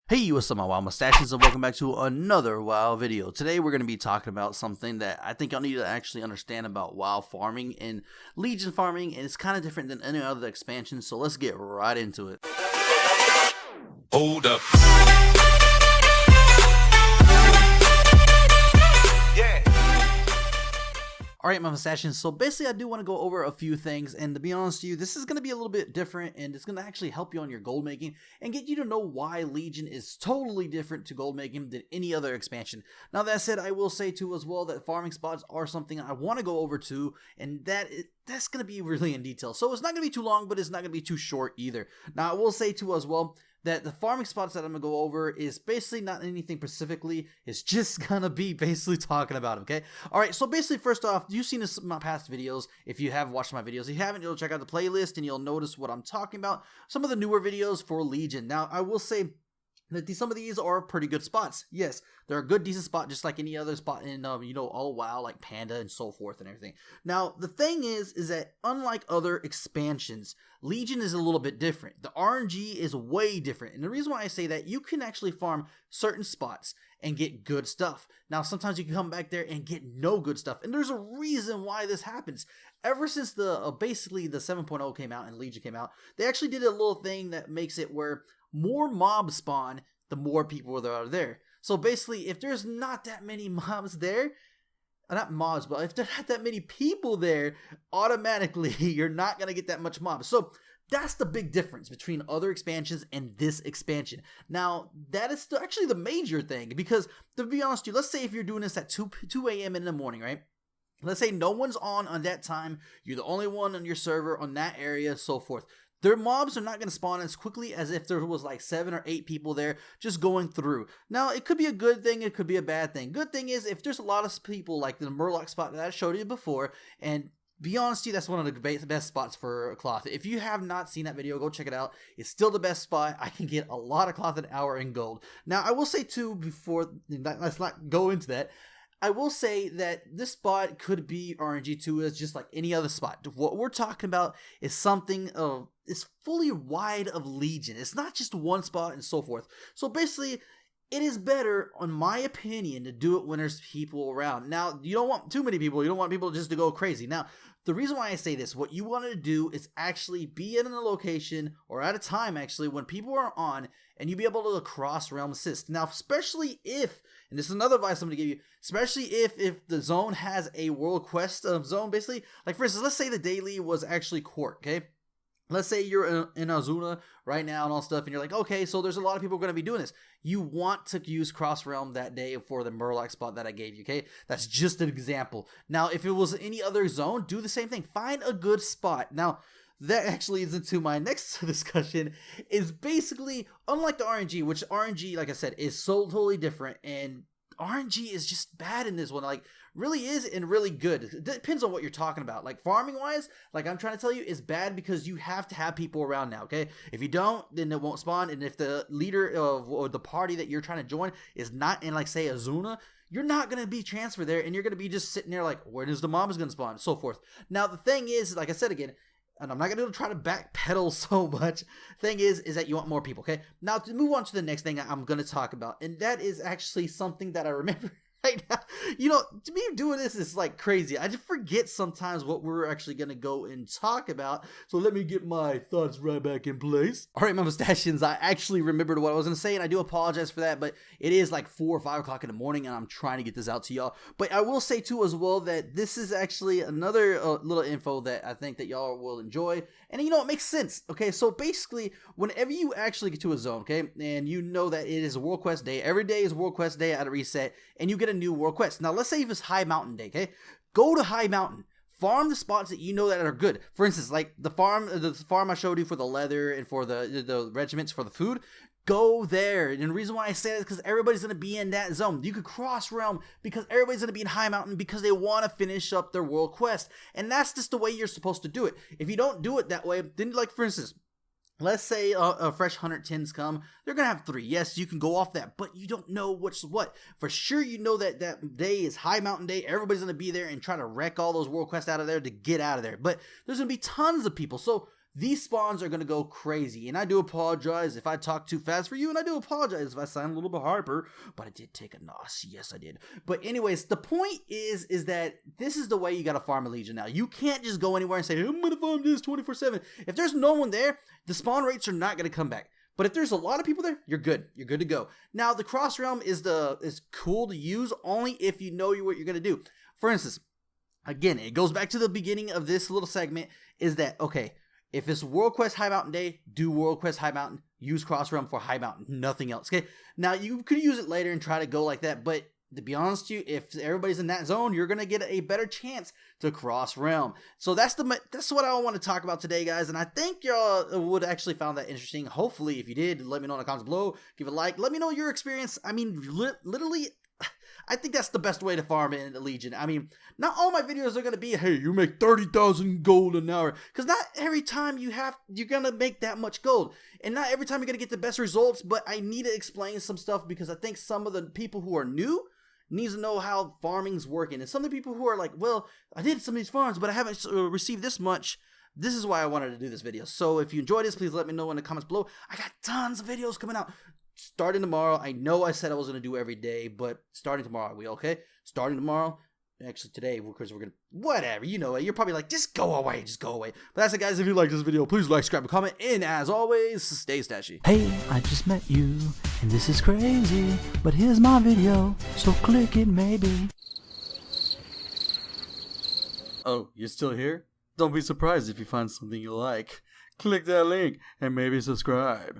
Hey, what's up my WoW mustaches, and welcome back to another WoW video. Today we're going to be talking about something that I think y'all need to actually understand about WoW farming and Legion farming, and it's kind of different than any other expansion, so let's get right into it. Hold up. Alright, my mustachians, so basically I do want to go over a few things, and to be honest with you, this is going to be a little bit different, and it's going to actually help you on your gold making, and get you to know why Legion is totally different to gold making than any other expansion. Now that said, I will say too as well that farming spots are something I want to go over too, and that's going to be really in detail. So it's not going to be too long, but it's not going to be too short either. Now I will say too as well, that the farming spots that I'm going to go over is basically not anything specifically, it's just going to be basically talking about them, okay? Alright, so basically first off, you've seen this in my past videos, if you have watched my videos. If you haven't, you'll check out the playlist and you'll notice what I'm talking about, some of the newer videos for Legion. Now, I will say that some of these are pretty good spots. Yes, they're a good, decent spot, just like any other spot in, all WoW, like Panda and so forth and everything. Now, the thing is that unlike other expansions, Legion is a little bit different. The RNG is way different. And the reason why I say that, you can actually farm certain spots and get good stuff. Now, sometimes you can come back there and get no good stuff. And there's a reason why this happens. Ever since basically the 7.0 came out and Legion came out, they actually did a little thing that makes it where more mobs spawn, the more people that are there. So basically, if there's not that many mobs there, not mobs, but if there's not that many people there, automatically you're not going to get that much mobs. So that's the big difference between other expansions and this expansion. Now, that is actually the major thing, because to be honest with you, let's say if you're doing this at 2 a.m. in the morning, right? Let's say no one's on that time, you're the only one on your server on that area, so forth. Their mobs are not going to spawn as quickly as if there was like 7 or 8 people there just going through. Now, it could be a good thing, it could be a bad thing. Good thing is, if there's a lot of people like the Murloc spot that I showed you before, and be honest with you, that's one of the best spots for cloth. If you have not seen that video, go check it out. It's still the best spot. I can get a lot of cloth an hour in gold. Now, I will say too, before, let's not go into that, I will say that this spot could be RNG too, as just like any other spot. What we're talking about is something is fully wide of Legion. It's not just one spot and so forth. So basically, it is better, in my opinion, to do it when there's people around. Now, you don't want too many people. You don't want people just to go crazy. Now, the reason why I say this, what you want to do is actually be in a location, or at a time actually, when people are on, and you be able to cross realm assist. Now, especially if, and this is another advice I'm going to give you, especially if the zone has a world quest zone, basically, like for instance, let's say the daily was actually court, okay? Let's say you're in Azuna right now and all stuff, and you're like, okay, so there's a lot of people going to be doing this. You want to use Cross Realm that day for the Murloc spot that I gave you, okay? That's just an example. Now, if it was any other zone, do the same thing. Find a good spot. Now, that actually leads into my next discussion, is basically, unlike the RNG, which RNG, like I said, is so totally different, and RNG is just bad in this one, like, really is and really good. It depends on what you're talking about. Like, farming wise, like I'm trying to tell you, is bad because you have to have people around now, okay? If you don't, then it won't spawn, and if the leader of or the party that you're trying to join is not in, like, say, Azuna, you're not going to be transferred there, and you're going to be just sitting there like, when is the mobs going to spawn, and so forth. Now, the thing is, like I said again, and I'm not going to try to backpedal so much, thing is that you want more people, okay? Now, to move on to the next thing I'm going to talk about, and that is actually something that I remember right now. You know, to me, doing this is like crazy. I just forget sometimes what we're actually going to go and talk about, so let me get my thoughts right back in place. Alright, my mustachians, I actually remembered what I was going to say, and I do apologize for that, but it is like 4 or 5 o'clock in the morning, and I'm trying to get this out to y'all. But I will say too as well that this is actually another little info that I think that y'all will enjoy, and you know, it makes sense. Okay, so basically, whenever you actually get to a zone, okay, and you know that it is a World Quest day, every day is World Quest day at a reset, and you get a new World Quest. Now, let's say if it's High Mountain Day, okay, go to High Mountain. Farm the spots that you know that are good. For instance, like the farm I showed you for the leather and for the regiments for the food. Go there. And the reason why I say that is because everybody's going to be in that zone. You could cross realm because everybody's going to be in High Mountain because they want to finish up their world quest. And that's just the way you're supposed to do it. If you don't do it that way, then, like, for instance, let's say a fresh 110s come, they're going to have 3. Yes, you can go off that, but you don't know what's what. For sure, you know that that day is High Mountain Day. Everybody's going to be there and try to wreck all those world quests out of there to get out of there. But there's going to be tons of people. So these spawns are going to go crazy. And I do apologize if I talk too fast for you, and I do apologize if I sound a little bit harper, but I did take a nos. Yes, I did. But anyways, the point is that this is the way you got to farm a Legion now. You can't just go anywhere and say, I'm going to farm this 24/7. If there's no one there, the spawn rates are not going to come back. But if there's a lot of people there, you're good. You're good to go. Now, the cross realm is cool to use only if you know what you're going to do. For instance, again, it goes back to the beginning of this little segment, is that, okay, if it's World Quest High Mountain Day, do World Quest High Mountain, use cross realm for High Mountain, nothing else, okay? Now, you could use it later and try to go like that, but to be honest with you, if everybody's in that zone, you're going to get a better chance to cross realm. So that's what I want to talk about today, guys, and I think y'all would actually found that interesting. Hopefully, if you did, let me know in the comments below. Give a like. Let me know your experience. I mean, literally, I think that's the best way to farm in the Legion. I mean, not all my videos are going to be, hey, you make 30,000 gold an hour. Because not every time you're going to make that much gold. And not every time you're going to get the best results. But I need to explain some stuff because I think some of the people who are new needs to know how farming's working. And some of the people who are like, well, I did some of these farms, but I haven't received this much. This is why I wanted to do this video. So if you enjoyed this, please let me know in the comments below. I got tons of videos coming out. Starting tomorrow, I know I said I was going to do every day, but starting tomorrow, are we okay? Starting tomorrow, actually today, because we're going to, whatever, you know it. You're probably like, just go away, just go away. But that's it, guys. If you like this video, please like, subscribe, and comment. And as always, stay stashy. Hey, I just met you, and this is crazy, but here's my video, so click it maybe. Oh, you're still here? Don't be surprised if you find something you like. Click that link and maybe subscribe.